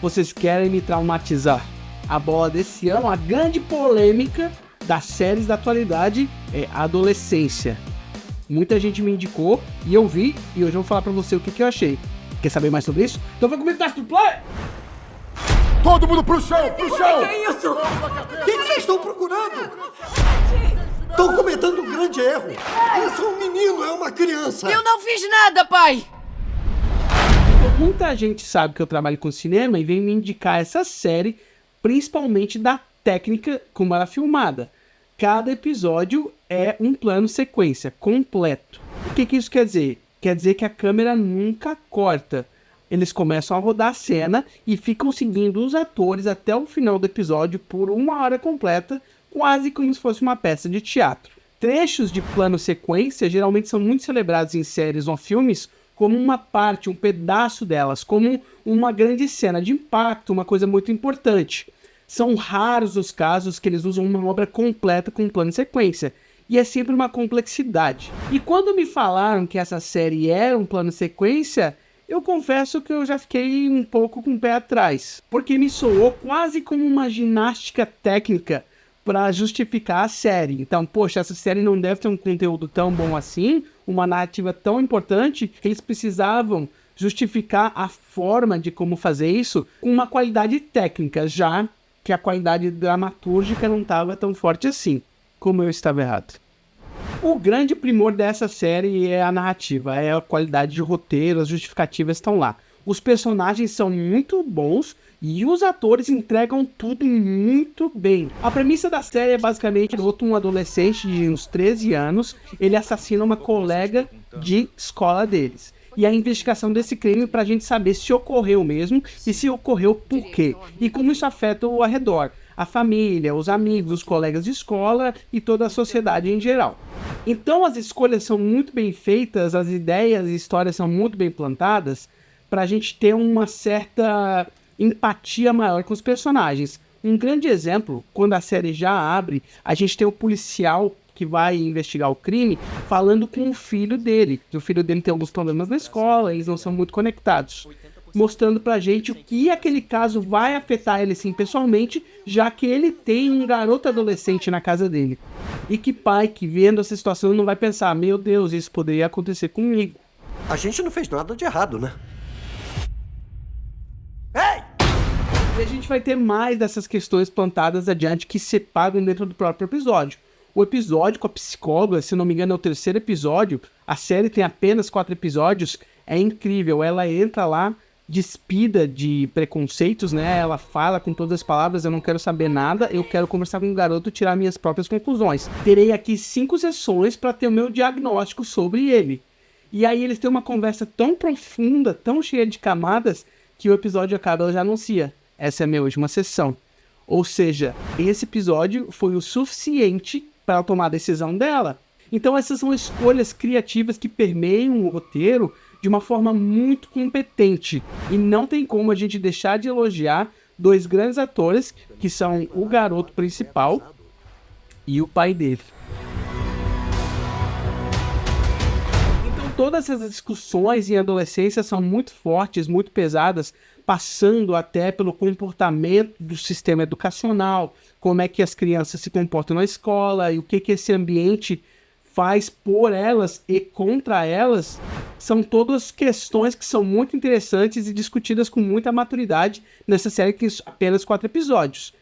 vocês querem me traumatizar? A bola desse ano, a grande polêmica das séries da atualidade é a adolescência. Muita gente me indicou e eu vi, e hoje eu vou falar pra você o que eu achei. Quer saber mais sobre isso? Então vem comigo, Teste do Play! Todo mundo pro chão, pro chão! Que é isso? O que vocês estão procurando? Estão cometendo um grande erro. Isso é um menino, é uma criança. Eu não fiz nada, pai! Muita gente sabe que eu trabalho com cinema e vem me indicar essa série, principalmente da técnica como ela é filmada. Cada episódio é um plano sequência completo. O que isso quer dizer? Quer dizer que a câmera nunca corta. Eles começam a rodar a cena e ficam seguindo os atores até o final do episódio por 1 hora completa, quase como se fosse uma peça de teatro. Trechos de plano sequência geralmente são muito celebrados em séries ou filmes como uma parte, um pedaço delas, como uma grande cena de impacto, uma coisa muito importante. São raros os casos que eles usam uma obra completa com plano sequência. E é sempre uma complexidade. E quando me falaram que essa série era um plano sequência, eu confesso que eu já fiquei um pouco com o pé atrás. Porque me soou quase como uma ginástica técnica para justificar a série. Então, poxa, essa série não deve ter um conteúdo tão bom assim, uma narrativa tão importante, que eles precisavam justificar a forma de como fazer isso com uma qualidade técnica, já que a qualidade dramatúrgica não estava tão forte assim. Como eu estava errado. O grande primor dessa série é a narrativa, é a qualidade de roteiro, as justificativas estão lá. Os personagens são muito bons e os atores entregam tudo muito bem. A premissa da série é basicamente um adolescente de uns 13 anos, ele assassina uma colega de escola deles. E a investigação desse crime pra gente saber se ocorreu mesmo e se ocorreu por quê. E como isso afeta o arredor. A família, os amigos, os colegas de escola e toda a sociedade em geral. Então as escolhas são muito bem feitas, as ideias e histórias são muito bem plantadas pra gente ter uma certa empatia maior com os personagens. Um grande exemplo, quando a série já abre, a gente tem o policial que vai investigar o crime, falando com o filho dele. O filho dele tem alguns problemas na escola, eles não são muito conectados. Mostrando pra gente o que aquele caso vai afetar ele sim pessoalmente, já que ele tem um garoto adolescente na casa dele. E que pai que vendo essa situação não vai pensar, meu Deus, isso poderia acontecer comigo. A gente não fez nada de errado, né? Ei! E a gente vai ter mais dessas questões plantadas adiante que se pagam dentro do próprio episódio. O episódio com a psicóloga, se não me engano é o 3º episódio, a série tem apenas 4 episódios, é incrível, ela entra lá despida de preconceitos, né? Ela fala com todas as palavras, eu não quero saber nada, eu quero conversar com o garoto e tirar minhas próprias conclusões. Terei aqui 5 sessões para ter o meu diagnóstico sobre ele. E aí eles têm uma conversa tão profunda, tão cheia de camadas, que o episódio acaba, ela já anuncia. Essa é a minha última sessão. Ou seja, esse episódio foi o suficiente para tomar a decisão dela. Então essas são escolhas criativas que permeiam o roteiro de uma forma muito competente. E não tem como a gente deixar de elogiar 2 grandes atores, que são o garoto principal e o pai dele. Então todas essas discussões em adolescência são muito fortes, muito pesadas, passando até pelo comportamento do sistema educacional, como é que as crianças se comportam na escola e o que esse ambiente faz por elas e contra elas. São todas questões que são muito interessantes e discutidas com muita maturidade nessa série que tem apenas 4 episódios.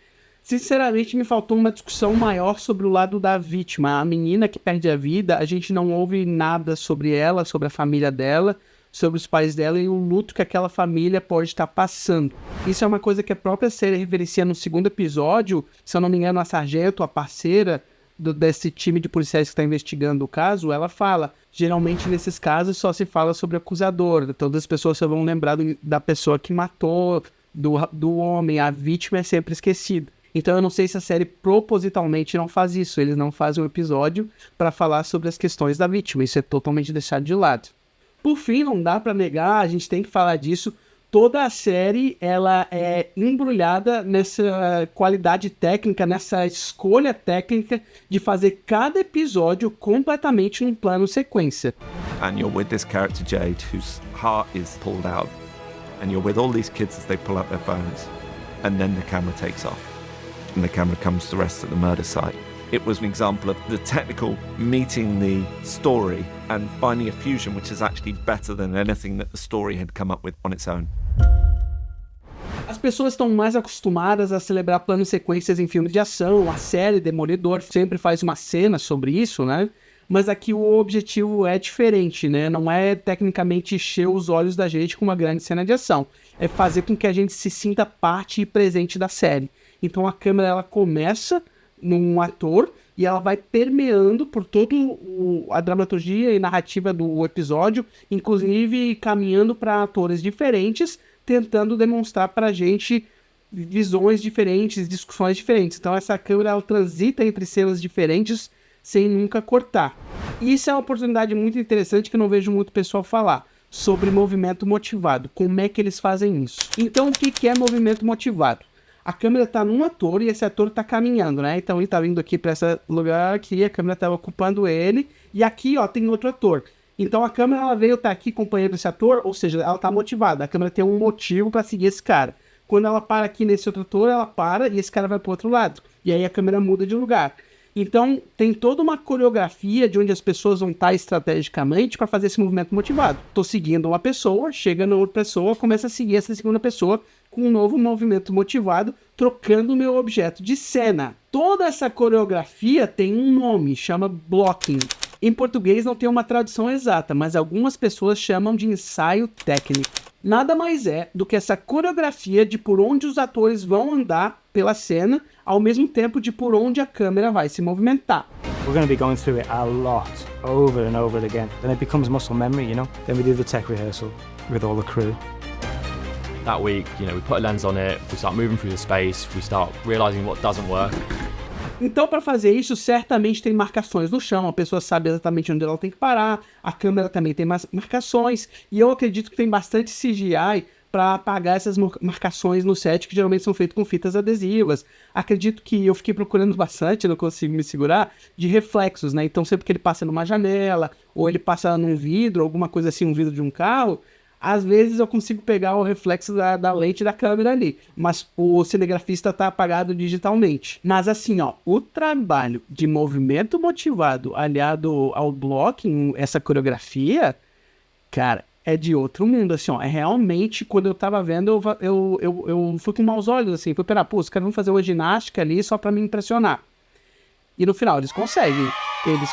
Sinceramente, me faltou uma discussão maior sobre o lado da vítima. A menina que perde a vida, a gente não ouve nada sobre ela, sobre a família dela, sobre os pais dela e o luto que aquela família pode estar passando. Isso é uma coisa que a própria série referencia no 2º episódio. Se eu não me engano, a sargento, a parceira desse time de policiais que está investigando o caso, ela fala, geralmente nesses casos só se fala sobre o acusador, todas as pessoas só vão lembrar da pessoa que matou, do homem, a vítima é sempre esquecida. Então eu não sei se a série propositalmente não faz isso, eles não fazem um episódio para falar sobre as questões da vítima, isso é totalmente deixado de lado. Por fim, não dá para negar, a gente tem que falar disso, toda a série ela é embrulhada nessa qualidade técnica, nessa escolha técnica de fazer cada episódio completamente num plano sequência. And you're with this character Jade, whose heart is pulled out, and you're with all these kids as they pull out their phones, and then the camera takes off, and the camera comes to rest at the murder site. It was an example of the technical meeting the story and finding a fusion which is actually better than anything that the story had come up with on its own. As pessoas estão mais acostumadas a celebrar planos e sequências em filmes de ação. A série Demolidor sempre faz uma cena sobre isso, né? Mas aqui o objetivo é diferente, né? Não é tecnicamente encher os olhos da gente com uma grande cena de ação. É fazer com que a gente se sinta parte e presente da série. Então a câmera ela começa num ator e ela vai permeando por toda a dramaturgia e narrativa do episódio, inclusive caminhando para atores diferentes, tentando demonstrar pra gente visões diferentes, discussões diferentes. Então essa câmera ela transita entre cenas diferentes sem nunca cortar. Isso é uma oportunidade muito interessante que eu não vejo muito pessoal falar sobre movimento motivado. Como é que eles fazem isso? Então o que é movimento motivado? A câmera tá num ator e esse ator tá caminhando, né? Então ele tá vindo aqui para esse lugar aqui, a câmera tá ocupando ele e aqui, ó, tem outro ator. Então a câmera ela veio estar aqui acompanhando esse ator, ou seja, ela está motivada. A câmera tem um motivo para seguir esse cara. Quando ela para aqui nesse outro ator, ela para e esse cara vai para o outro lado. E aí a câmera muda de lugar. Então tem toda uma coreografia de onde as pessoas vão estar estrategicamente para fazer esse movimento motivado. Estou seguindo uma pessoa, chega na outra pessoa, começa a seguir essa segunda pessoa com um novo movimento motivado, trocando o meu objeto de cena. Toda essa coreografia tem um nome, chama blocking. Em português não tem uma tradução exata, mas algumas pessoas chamam de ensaio técnico. Nada mais é do que essa coreografia de por onde os atores vão andar pela cena, ao mesmo tempo de por onde a câmera vai se movimentar. We're going to be going through it a lot, over and over again. Then it becomes muscle memory, you know? Then we do the tech rehearsal with all the crew. That week, we put a lens on it, we start moving through the space, we start realizing what doesn't work. Então, para fazer isso, certamente tem marcações no chão, a pessoa sabe exatamente onde ela tem que parar, a câmera também tem marcações, e eu acredito que tem bastante CGI para apagar essas marcações no set, que geralmente são feitas com fitas adesivas. Acredito que eu fiquei procurando bastante, não consigo me segurar, de reflexos, né? Então, sempre que ele passa numa janela, ou ele passa num vidro, alguma coisa assim, um vidro de um carro, às vezes eu consigo pegar o reflexo da lente da câmera ali, mas o cinegrafista tá apagado digitalmente. Mas assim, ó, o trabalho de movimento motivado aliado ao blocking, essa coreografia, cara, é de outro mundo, assim, ó. É realmente, quando eu tava vendo, eu fui com maus olhos, assim, fui esperar, pô, os caras vão fazer uma ginástica ali só pra me impressionar. E no final, eles conseguem, eles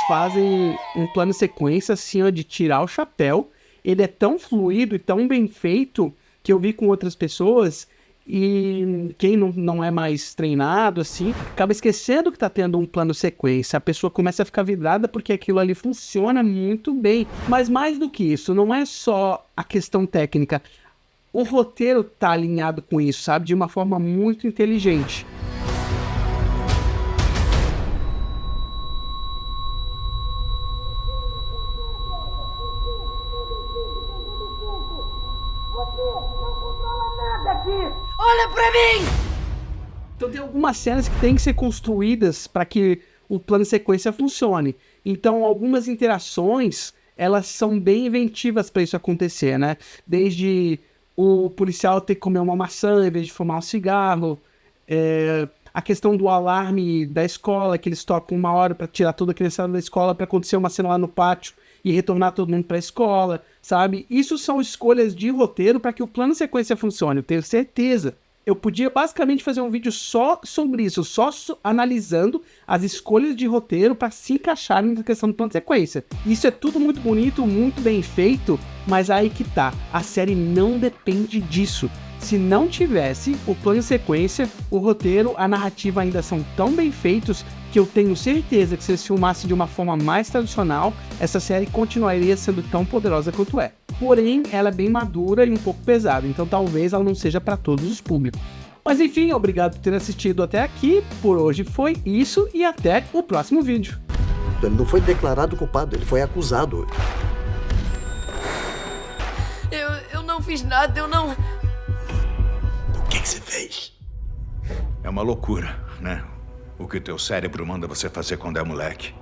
fazem um plano sequência, assim, ó, de tirar o chapéu. Ele é tão fluido e tão bem feito que eu vi com outras pessoas e quem não é mais treinado, assim, acaba esquecendo que tá tendo um plano sequência. A pessoa começa a ficar vidrada porque aquilo ali funciona muito bem. Mas mais do que isso, não é só a questão técnica. O roteiro tá alinhado com isso, sabe? De uma forma muito inteligente. Olha pra mim! Então tem algumas cenas que têm que ser construídas para que o plano de sequência funcione. Então algumas interações, elas são bem inventivas para isso acontecer, né? Desde o policial ter que comer uma maçã em vez de fumar um cigarro, a questão do alarme da escola, que eles tocam 1 hora para tirar toda a criançada da escola para acontecer uma cena lá no pátio e retornar todo mundo para a escola, sabe? Isso são escolhas de roteiro para que o plano de sequência funcione, eu tenho certeza. Eu podia basicamente fazer um vídeo só sobre isso, só analisando as escolhas de roteiro para se encaixarem na questão do plano de sequência. Isso é tudo muito bonito, muito bem feito, mas aí que tá, a série não depende disso. Se não tivesse o plano de sequência, o roteiro, a narrativa ainda são tão bem feitos que eu tenho certeza que se eles filmassem de uma forma mais tradicional, essa série continuaria sendo tão poderosa quanto é. Porém, ela é bem madura e um pouco pesada, então talvez ela não seja para todos os públicos. Mas enfim, obrigado por ter assistido até aqui, por hoje foi isso e até o próximo vídeo. Ele não foi declarado culpado, ele foi acusado. Eu não fiz nada, eu não... O que você fez? É uma loucura, né? O que o teu cérebro manda você fazer quando é moleque.